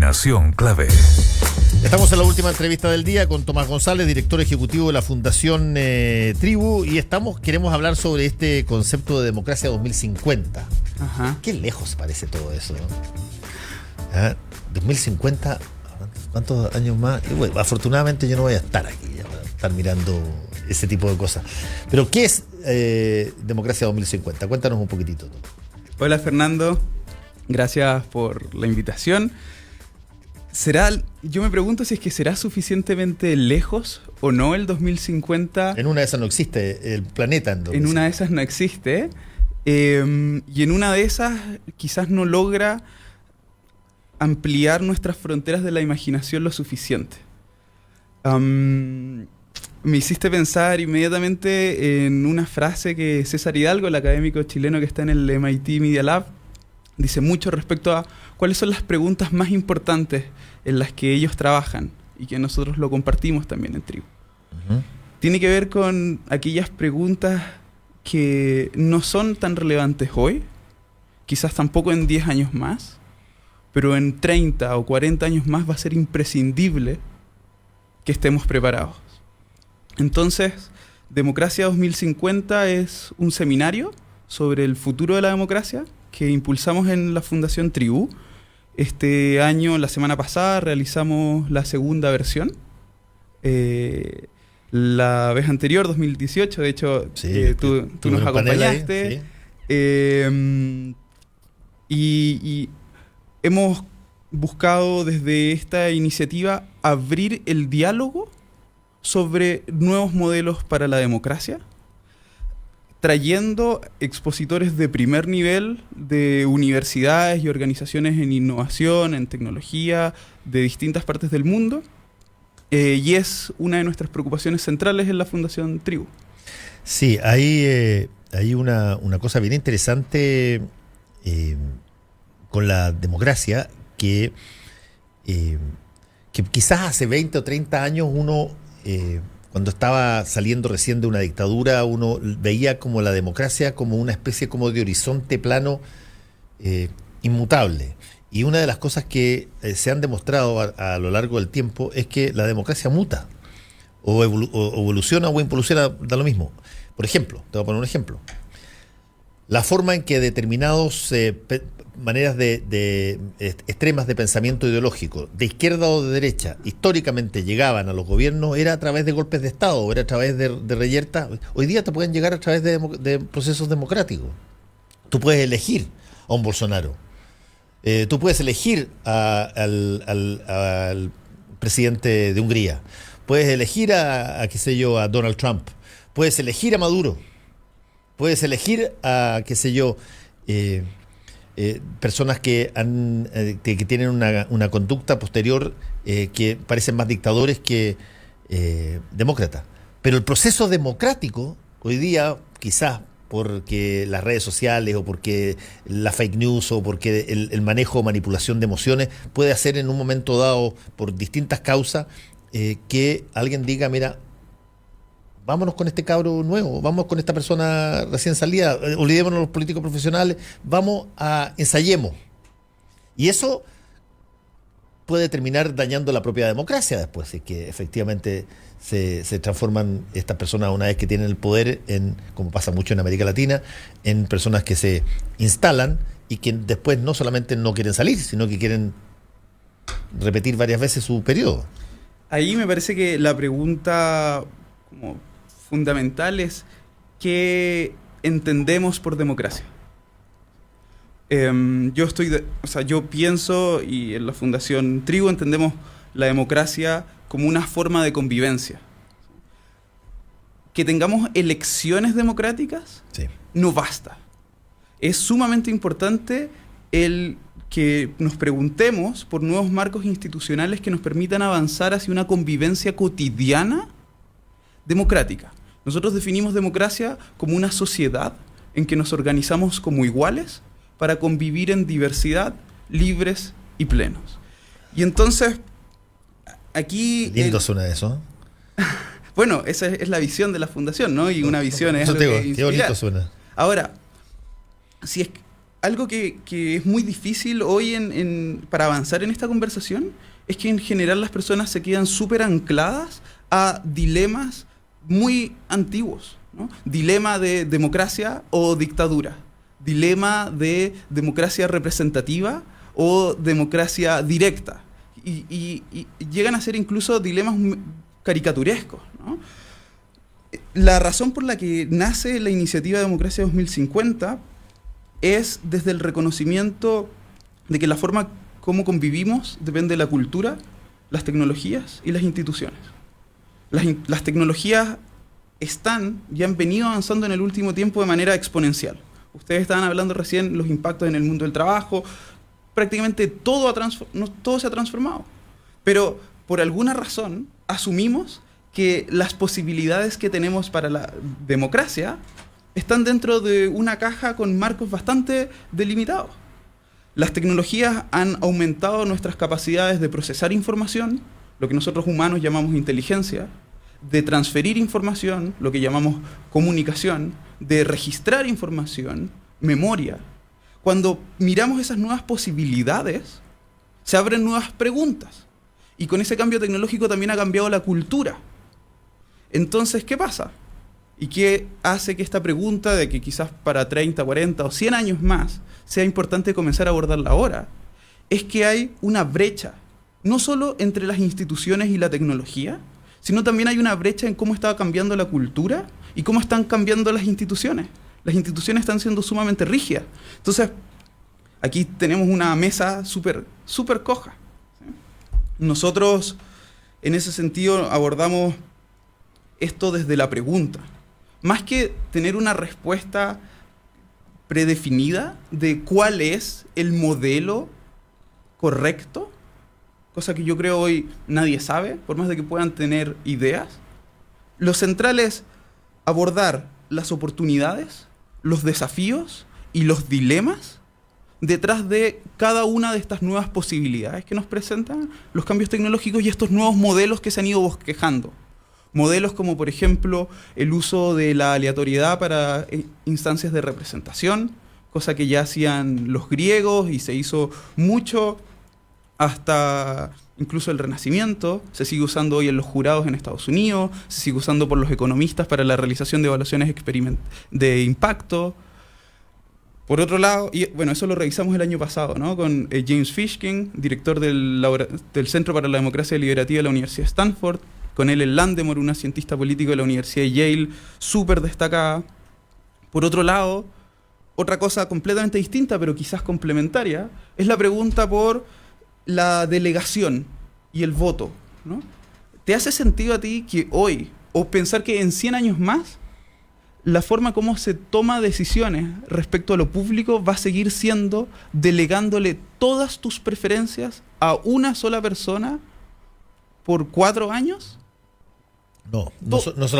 Imaginación Clave. Estamos en la última entrevista del día con Tomás González, director ejecutivo de la Fundación Tribu, y queremos hablar sobre este concepto de democracia 2050. Ajá. Qué lejos parece todo eso, ¿no? 2050, ¿cuántos años más? Y bueno, afortunadamente yo no voy a estar aquí, ya, para estar mirando ese tipo de cosas. Pero ¿qué es democracia 2050? Cuéntanos un poquitito. Hola Fernando, gracias por la invitación. Yo me pregunto si es que será suficientemente lejos o no el 2050. En una de esas no existe el planeta. En una de esas no existe. Y en una de esas quizás no logra ampliar nuestras fronteras de la imaginación lo suficiente. Me hiciste pensar inmediatamente en una frase que César Hidalgo, el académico chileno que está en el MIT Media Lab, dice mucho respecto a cuáles son las preguntas más importantes en las que ellos trabajan y que nosotros lo compartimos también en Tribu. Uh-huh. Tiene que ver con aquellas preguntas que no son tan relevantes hoy, quizás tampoco en 10 años más, pero en 30 o 40 años más va a ser imprescindible que estemos preparados. Entonces, Democracia 2050 es un seminario sobre el futuro de la democracia que impulsamos en la Fundación Tribu. Este año, la semana pasada, realizamos la segunda versión. La vez anterior, 2018, de hecho, sí, tú nos acompañaste. Ahí, sí. Y hemos buscado desde esta iniciativa abrir el diálogo sobre nuevos modelos para la democracia, trayendo expositores de primer nivel de universidades y organizaciones en innovación, en tecnología, de distintas partes del mundo. Y es una de nuestras preocupaciones centrales en la Fundación Tribu. Sí, hay una cosa bien interesante con la democracia que quizás hace 20 o 30 años uno, cuando estaba saliendo recién de una dictadura, uno veía como la democracia como una especie como de horizonte plano inmutable. Y una de las cosas que se han demostrado a lo largo del tiempo es que la democracia muta, o evoluciona o involuciona, da lo mismo. Por ejemplo, te voy a poner un ejemplo. La forma en que determinados maneras de extremas de pensamiento ideológico, de izquierda o de derecha, históricamente llegaban a los gobiernos, era a través de golpes de Estado, o era a través de reyertas. Hoy día te pueden llegar a través de procesos democráticos. Tú puedes elegir a un Bolsonaro. Tú puedes elegir al presidente de Hungría. Puedes elegir a Donald Trump. Puedes elegir a Maduro. Puedes elegir a, personas que tienen una conducta posterior que parecen más dictadores que demócratas. Pero el proceso democrático, hoy día, quizás porque las redes sociales o porque la fake news o porque el manejo o manipulación de emociones puede hacer en un momento dado, por distintas causas, que alguien diga, mira, vámonos con este cabro nuevo, vamos con esta persona recién salida, olvidémonos de los políticos profesionales, ensayemos. Y eso puede terminar dañando la propia democracia después, si es que efectivamente se transforman estas personas, una vez que tienen el poder, como pasa mucho en América Latina, en personas que se instalan y que después no solamente no quieren salir, sino que quieren repetir varias veces su periodo. Ahí me parece que la pregunta como fundamental es ¿qué entendemos por democracia? Yo pienso, y en la Fundación Tribu entendemos la democracia como una forma de convivencia. Que tengamos elecciones democráticas, sí, no basta. Es sumamente importante el que nos preguntemos por nuevos marcos institucionales que nos permitan avanzar hacia una convivencia cotidiana democrática. Nosotros definimos democracia como una sociedad en que nos organizamos como iguales para convivir en diversidad, libres y plenos. Y entonces, aquí... Lindo suena eso. Bueno, esa es la visión de la Fundación, ¿no? Y una visión es eso algo te digo, que qué bonito suena. Ahora, si es algo que es muy difícil hoy para avanzar en esta conversación es que en general las personas se quedan súper ancladas a dilemas muy antiguos, ¿no? Dilema de democracia o dictadura, dilema de democracia representativa o democracia directa, y llegan a ser incluso dilemas caricaturescos, ¿no? La razón por la que nace la iniciativa Democracia 2050 es desde el reconocimiento de que la forma como convivimos depende de la cultura, las tecnologías y las instituciones. Las tecnologías ya han venido avanzando en el último tiempo de manera exponencial. Ustedes estaban hablando recién los impactos en el mundo del trabajo. Prácticamente todo se ha transformado. Pero por alguna razón asumimos que las posibilidades que tenemos para la democracia están dentro de una caja con marcos bastante delimitados. Las tecnologías han aumentado nuestras capacidades de procesar información, lo que nosotros humanos llamamos inteligencia, de transferir información, lo que llamamos comunicación, de registrar información, memoria. Cuando miramos esas nuevas posibilidades, se abren nuevas preguntas. Y con ese cambio tecnológico también ha cambiado la cultura. Entonces, ¿qué pasa? ¿Y qué hace que esta pregunta de que quizás para 30, 40 o 100 años más sea importante comenzar a abordarla ahora? Es que hay una brecha, no solo entre las instituciones y la tecnología, sino también hay una brecha en cómo está cambiando la cultura y cómo están cambiando las instituciones. Las instituciones están siendo sumamente rígidas. Entonces, aquí tenemos una mesa súper coja, ¿sí? Nosotros, en ese sentido, abordamos esto desde la pregunta. Más que tener una respuesta predefinida de cuál es el modelo correcto, cosa que yo creo hoy nadie sabe, por más de que puedan tener ideas, lo central es abordar las oportunidades, los desafíos y los dilemas detrás de cada una de estas nuevas posibilidades que nos presentan los cambios tecnológicos y estos nuevos modelos que se han ido bosquejando. Modelos como, por ejemplo, el uso de la aleatoriedad para instancias de representación, cosa que ya hacían los griegos y se hizo mucho hasta incluso el Renacimiento. Se sigue usando hoy en los jurados en Estados Unidos, se sigue usando por los economistas para la realización de evaluaciones de impacto. Por otro lado, y bueno, eso lo revisamos el año pasado, ¿no? Con James Fishkin, director del Centro para la Democracia Deliberativa de la Universidad de Stanford, con Ellen Landemore, una cientista política de la Universidad de Yale, súper destacada. Por otro lado, otra cosa completamente distinta, pero quizás complementaria, es la pregunta por la delegación y el voto, ¿no? ¿Te hace sentido a ti que hoy, o pensar que en 100 años más, la forma como se toma decisiones respecto a lo público va a seguir siendo delegándole todas tus preferencias a una sola persona por 4 años? No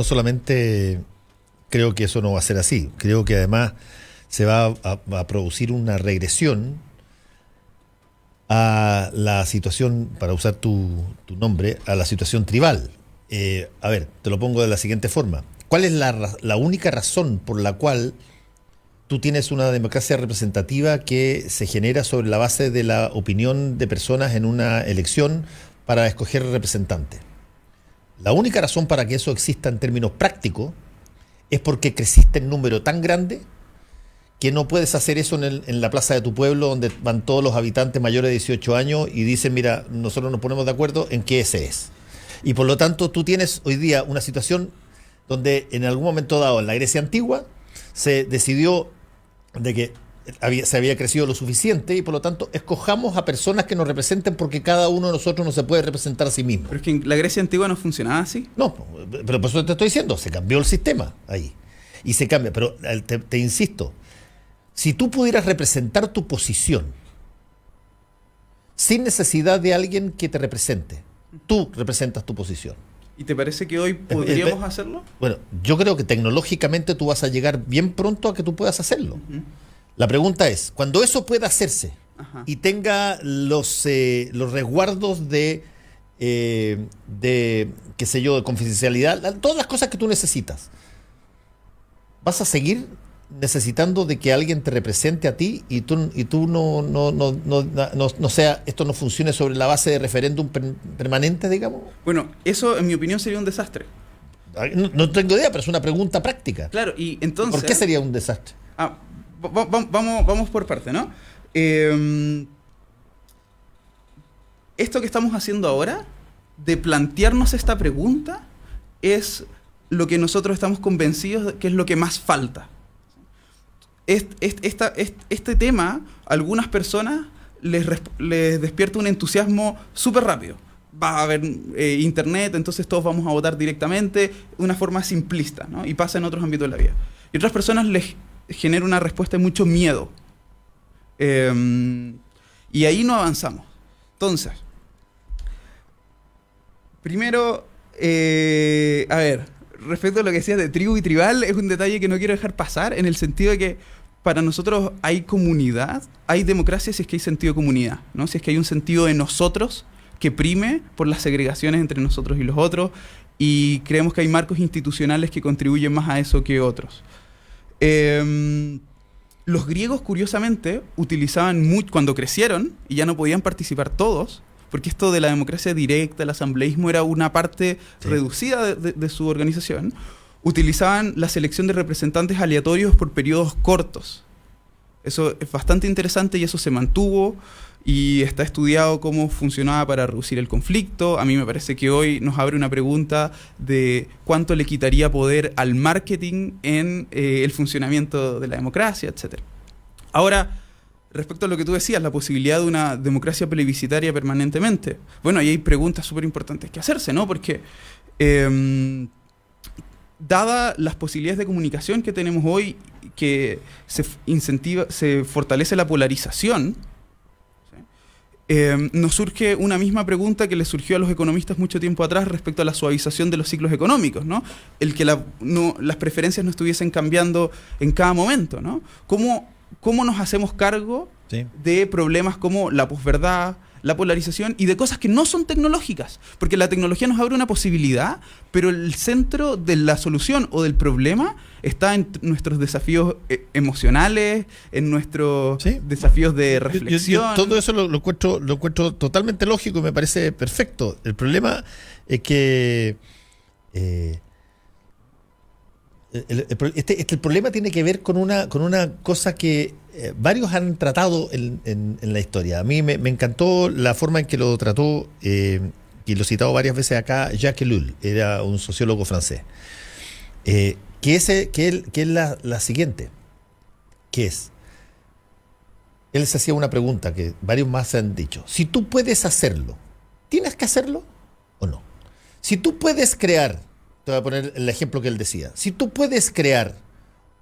solamente creo que eso no va a ser así. Creo que además se va a producir una regresión a la situación, para usar tu nombre, a la situación tribal. A ver, te lo pongo de la siguiente forma. ¿Cuál es la única razón por la cual tú tienes una democracia representativa que se genera sobre la base de la opinión de personas en una elección para escoger representantes? La única razón para que eso exista en términos prácticos es porque creciste en número tan grande que no puedes hacer eso en la plaza de tu pueblo, donde van todos los habitantes mayores de 18 años y dicen, mira, nosotros nos ponemos de acuerdo en que ese es. Y por lo tanto tú tienes hoy día una situación donde en algún momento dado en la Grecia antigua se decidió de que se había crecido lo suficiente y por lo tanto escojamos a personas que nos representen porque cada uno de nosotros no se puede representar a sí mismo. Pero es que en la Grecia antigua no funcionaba así. No, pero por eso te estoy diciendo, se cambió el sistema ahí. Y se cambia, pero te insisto, si tú pudieras representar tu posición sin necesidad de alguien que te represente, tú representas tu posición. ¿Y te parece que hoy podríamos hacerlo? Bueno, yo creo que tecnológicamente tú vas a llegar bien pronto a que tú puedas hacerlo. Uh-huh. La pregunta es, cuando eso pueda hacerse, ajá, y tenga los resguardos de qué sé yo, de confidencialidad, todas las cosas que tú necesitas, ¿vas a seguir necesitando de que alguien te represente a ti y tú no sea, esto no funcione sobre la base de referéndum permanente, digamos? Bueno, eso en mi opinión sería un desastre. No tengo idea, pero es una pregunta práctica. Claro, y entonces... ¿Por qué sería un desastre? Vamos por parte, ¿no? Esto que estamos haciendo ahora, de plantearnos esta pregunta, es lo que nosotros estamos convencidos de que es lo que más falta. Este tema, a algunas personas les despierta un entusiasmo súper rápido. Va a haber internet, entonces todos vamos a votar directamente, de una forma simplista, ¿no? Y pasa en otros ámbitos de la vida. Y otras personas les genera una respuesta de mucho miedo. Y ahí no avanzamos. Entonces, primero, a ver, respecto a lo que decías de tribu y tribal, es un detalle que no quiero dejar pasar, en el sentido de que para nosotros hay comunidad, hay democracia si es que hay sentido de comunidad, ¿no? Si es que hay un sentido de nosotros que prime por las segregaciones entre nosotros y los otros, y creemos que hay marcos institucionales que contribuyen más a eso que otros. Los griegos, curiosamente, utilizaban mucho, cuando crecieron, y ya no podían participar todos, porque esto de la democracia directa, el asambleísmo, era una parte reducida de su organización, utilizaban la selección de representantes aleatorios por periodos cortos. Eso es bastante interesante y eso se mantuvo y está estudiado cómo funcionaba para reducir el conflicto. A mí me parece que hoy nos abre una pregunta de cuánto le quitaría poder al marketing en el funcionamiento de la democracia, etc. Ahora, respecto a lo que tú decías, la posibilidad de una democracia plebiscitaria permanentemente. Bueno, ahí hay preguntas súper importantes que hacerse, ¿no? Porque dada las posibilidades de comunicación que tenemos hoy, que se fortalece la polarización, nos surge una misma pregunta que le surgió a los economistas mucho tiempo atrás respecto a la suavización de los ciclos económicos, ¿no? El que las preferencias no estuviesen cambiando en cada momento, ¿no? ¿Cómo nos hacemos cargo de problemas como la posverdad, la polarización y de cosas que no son tecnológicas? Porque la tecnología nos abre una posibilidad, pero el centro de la solución o del problema está en nuestros desafíos emocionales, en nuestros desafíos de reflexión. Yo todo eso lo encuentro totalmente lógico y me parece perfecto. El problema es que el problema tiene que ver con una cosa que varios han tratado en la historia. A mí me encantó la forma en que lo trató, y lo he citado varias veces acá, Jacques Ellul, era un sociólogo francés, que es la siguiente, que es, él se hacía una pregunta que varios más se han dicho: si tú puedes hacerlo, ¿tienes que hacerlo o no? Si tú puedes crear, te voy a poner el ejemplo que él decía, si tú puedes crear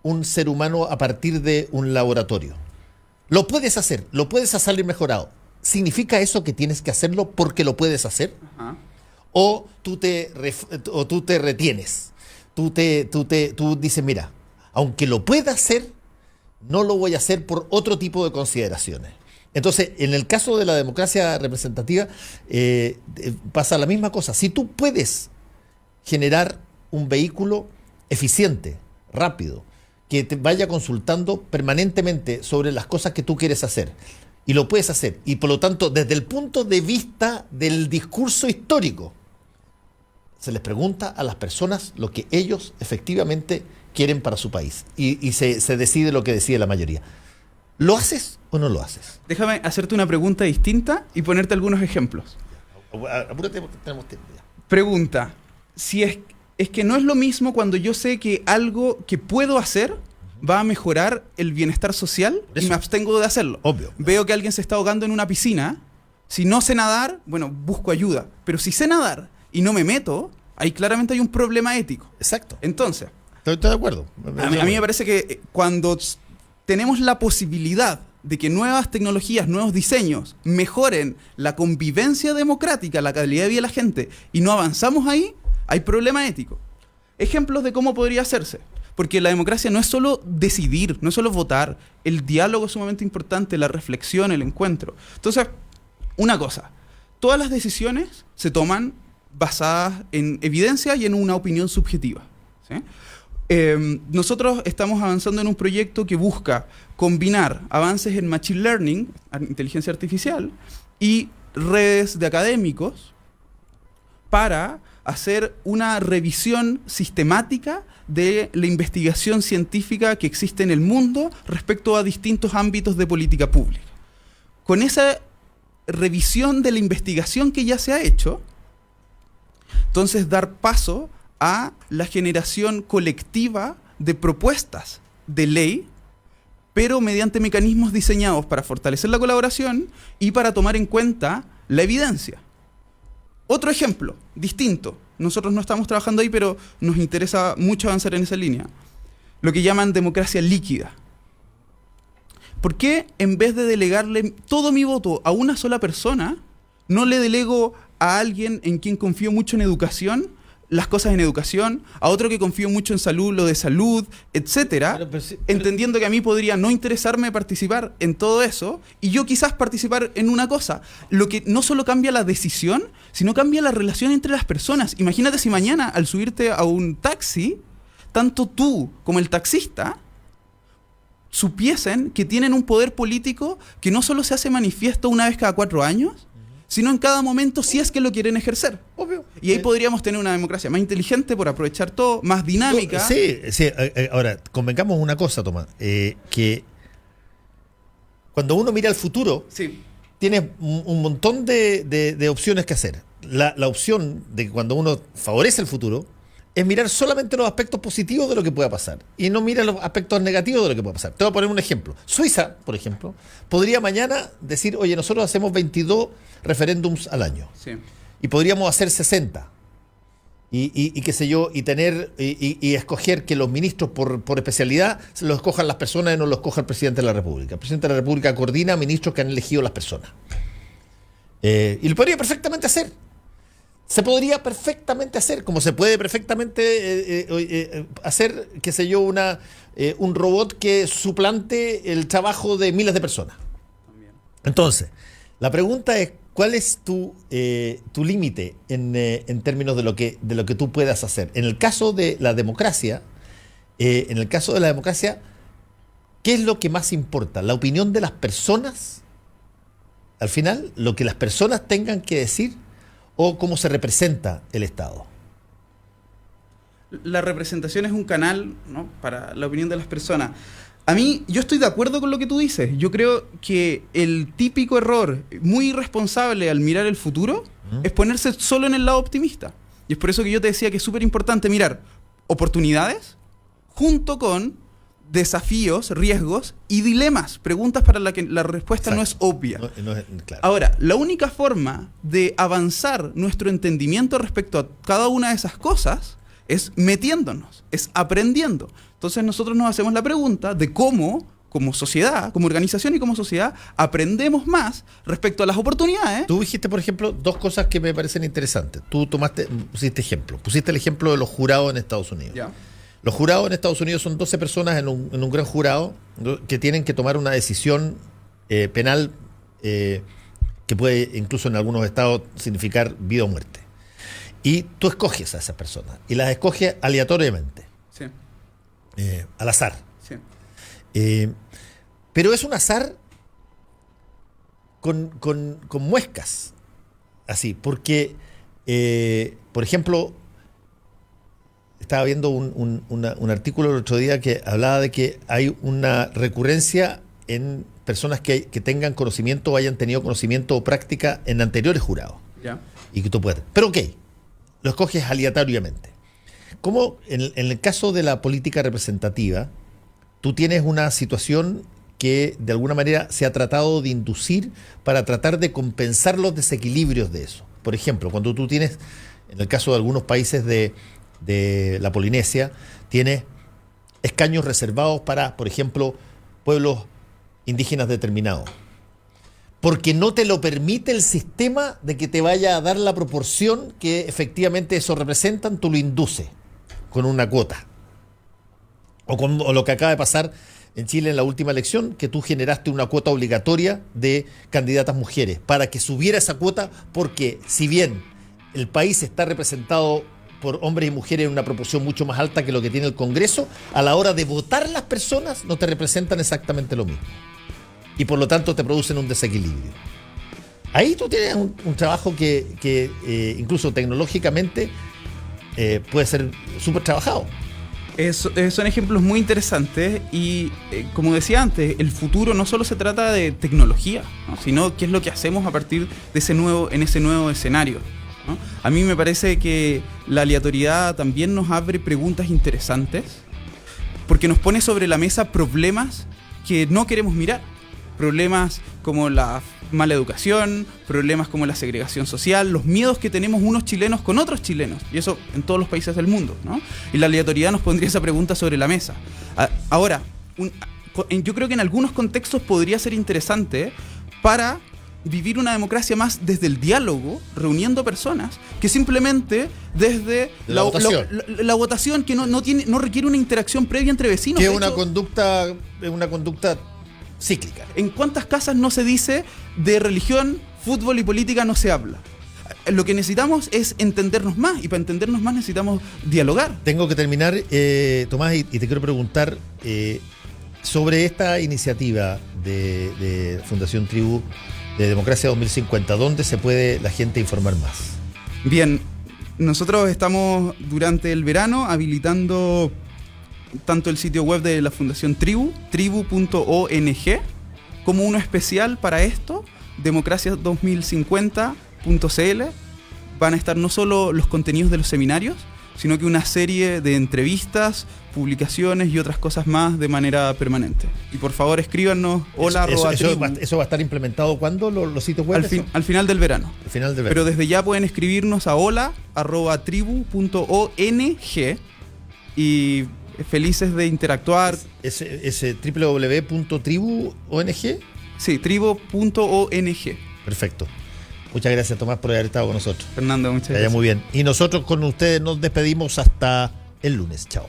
un ser humano a partir de un laboratorio, lo puedes hacer mejorado, ¿significa eso que tienes que hacerlo porque lo puedes hacer? Ajá. O tú te retienes, tú dices, mira, aunque lo pueda hacer, no lo voy a hacer por otro tipo de consideraciones. Entonces, en el caso de la democracia representativa, pasa la misma cosa. Si tú puedes generar un vehículo eficiente, rápido, que te vaya consultando permanentemente sobre las cosas que tú quieres hacer, y lo puedes hacer, y por lo tanto, desde el punto de vista del discurso histórico, se les pregunta a las personas lo que ellos efectivamente quieren para su país, y se decide lo que decide la mayoría. ¿Lo haces o no lo haces? Déjame hacerte una pregunta distinta y ponerte algunos ejemplos. Apúrate porque tenemos tiempo ya. Pregunta: si es que no es lo mismo cuando yo sé que algo que puedo hacer va a mejorar el bienestar social y me abstengo de hacerlo. Obvio. Veo que alguien se está ahogando en una piscina. Si no sé nadar, bueno, busco ayuda. Pero si sé nadar y no me meto, ahí claramente hay un problema ético. Exacto. Entonces, Estoy de acuerdo. A mí me parece que cuando tenemos la posibilidad de que nuevas tecnologías, nuevos diseños mejoren la convivencia democrática, la calidad de vida de la gente, y no avanzamos ahí, hay problema ético. Ejemplos de cómo podría hacerse. Porque la democracia no es solo decidir, no es solo votar. El diálogo es sumamente importante, la reflexión, el encuentro. Entonces, una cosa: todas las decisiones se toman basadas en evidencia y en una opinión subjetiva, ¿sí? Nosotros estamos avanzando en un proyecto que busca combinar avances en Machine Learning, inteligencia artificial, y redes de académicos para hacer una revisión sistemática de la investigación científica que existe en el mundo respecto a distintos ámbitos de política pública. Con esa revisión de la investigación que ya se ha hecho, entonces dar paso a la generación colectiva de propuestas de ley, pero mediante mecanismos diseñados para fortalecer la colaboración y para tomar en cuenta la evidencia. Otro ejemplo, distinto. Nosotros no estamos trabajando ahí, pero nos interesa mucho avanzar en esa línea. Lo que llaman democracia líquida. ¿Por qué en vez de delegarle todo mi voto a una sola persona, no le delego a alguien en quien confío mucho en educación, las cosas en educación, a otro que confío mucho en salud, lo de salud, etcétera, entendiendo que a mí podría no interesarme participar en todo eso, y yo quizás participar en una cosa, lo que no solo cambia la decisión, sino cambia la relación entre las personas. Imagínate si mañana, al subirte a un taxi, tanto tú como el taxista supiesen que tienen un poder político que no solo se hace manifiesto una vez cada 4 años, sino en cada momento si es que lo quieren ejercer. Obvio. Y ahí podríamos tener una democracia más inteligente por aprovechar todo, más dinámica. Sí. Ahora, convengamos una cosa, Tomás, que cuando uno mira al futuro, Sí. tienes un montón de opciones que hacer. La opción de que cuando uno favorece el futuro es mirar solamente los aspectos positivos de lo que pueda pasar y no mira los aspectos negativos de lo que pueda pasar. Te voy a poner un ejemplo. Suiza, por ejemplo, podría mañana decir, oye, nosotros hacemos 22 referéndums al año. Sí. Y podríamos hacer 60. Y qué sé yo, y tener y escoger que los ministros por especialidad los escojan las personas y no los escoja el presidente de la República. El presidente de la República coordina a ministros que han elegido las personas. Y lo podría perfectamente hacer. Se podría perfectamente hacer, como se puede perfectamente hacer, qué sé yo, un robot que suplante el trabajo de miles de personas. También. Entonces, la pregunta es, ¿cuál es tu límite en términos de lo que tú puedas hacer? En el caso de la democracia, ¿qué es lo que más importa? ¿La opinión de las personas? Al final, lo que las personas tengan que decir, o cómo se representa el Estado. La representación es un canal, ¿no?, para la opinión de las personas. A mí, yo estoy de acuerdo con lo que tú dices. Yo creo que el típico error muy irresponsable al mirar el futuro es ponerse solo en el lado optimista. Y es por eso que yo te decía que es súper importante mirar oportunidades junto con desafíos, riesgos y dilemas, preguntas para las que la respuesta no es obvia. Claro. Ahora, la única forma de avanzar nuestro entendimiento respecto a cada una de esas cosas es metiéndonos, es aprendiendo. Entonces nosotros nos hacemos la pregunta de cómo, como sociedad, como organización y como sociedad, aprendemos más respecto a las oportunidades. Tú dijiste, por ejemplo, dos cosas que me parecen interesantes. Tú pusiste el ejemplo de los jurados en Estados Unidos. Ya. Los jurados en Estados Unidos son 12 personas en un gran jurado que tienen que tomar una decisión penal que puede incluso en algunos estados significar vida o muerte. Y tú escoges a esas personas y las escoges aleatoriamente, Sí. al azar. Sí. Pero es un azar con muescas, así, porque, por ejemplo, estaba viendo un artículo el otro día que hablaba de que hay una recurrencia en personas que tengan conocimiento o hayan tenido conocimiento o práctica en anteriores jurados. Ya. Y que tú puedes. Pero ok, lo escoges aleatoriamente. Como en el caso de la política representativa, tú tienes una situación que de alguna manera se ha tratado de inducir para tratar de compensar los desequilibrios de eso. Por ejemplo, cuando tú tienes, en el caso de algunos países de la Polinesia, tienes escaños reservados para, por ejemplo, pueblos indígenas determinados. Porque no te lo permite el sistema de que te vaya a dar la proporción que efectivamente eso representan, tú lo induces con una cuota. O lo que acaba de pasar en Chile en la última elección, que tú generaste una cuota obligatoria de candidatas mujeres para que subiera esa cuota, porque si bien el país está representado por hombres y mujeres en una proporción mucho más alta que lo que tiene el Congreso, a la hora de votar las personas no te representan exactamente lo mismo. Y por lo tanto te producen un desequilibrio. Ahí tú tienes un trabajo que incluso tecnológicamente puede ser súper trabajado. Son ejemplos muy interesantes y, como decía antes, el futuro no solo se trata de tecnología, ¿no? Sino qué es lo que hacemos a partir de ese nuevo escenario, ¿no? A mí me parece que la aleatoriedad también nos abre preguntas interesantes porque nos pone sobre la mesa problemas que no queremos mirar. Problemas como la mala educación, problemas como la segregación social, los miedos que tenemos unos chilenos con otros chilenos, y eso en todos los países del mundo, ¿no? Y la aleatoriedad nos pondría esa pregunta sobre la mesa. Ahora, yo creo que en algunos contextos podría ser interesante para vivir una democracia más desde el diálogo, reuniendo personas, que simplemente desde la votación que no requiere una interacción previa entre vecinos. Que es una conducta cíclica. ¿En cuántas casas no se dice de religión, fútbol y política no se habla? Lo que necesitamos es entendernos más, y para entendernos más necesitamos dialogar. Tengo que terminar, Tomás, y te quiero preguntar sobre esta iniciativa de Fundación Tribu de Democracia 2050. ¿Dónde se puede la gente informar más? Bien, nosotros estamos durante el verano habilitando tanto el sitio web de la Fundación Tribu, tribu.ong, como uno especial para esto, democracia2050.cl. Van a estar no solo los contenidos de los seminarios, sino que una serie de entrevistas, publicaciones y otras cosas más de manera permanente. Y por favor escríbanos ¿Eso va a estar implementado cuándo, los sitios web? Al final del verano. Al final del verano. Pero desde ya pueden escribirnos a hola@tribu.ong y felices de interactuar. ¿Ese www.tribu.ong? Sí, tribu.ong. Perfecto. Muchas gracias, Tomás, por haber estado con nosotros. Fernando, muchas gracias. Muy bien. Y nosotros con ustedes nos despedimos hasta el lunes. Chao.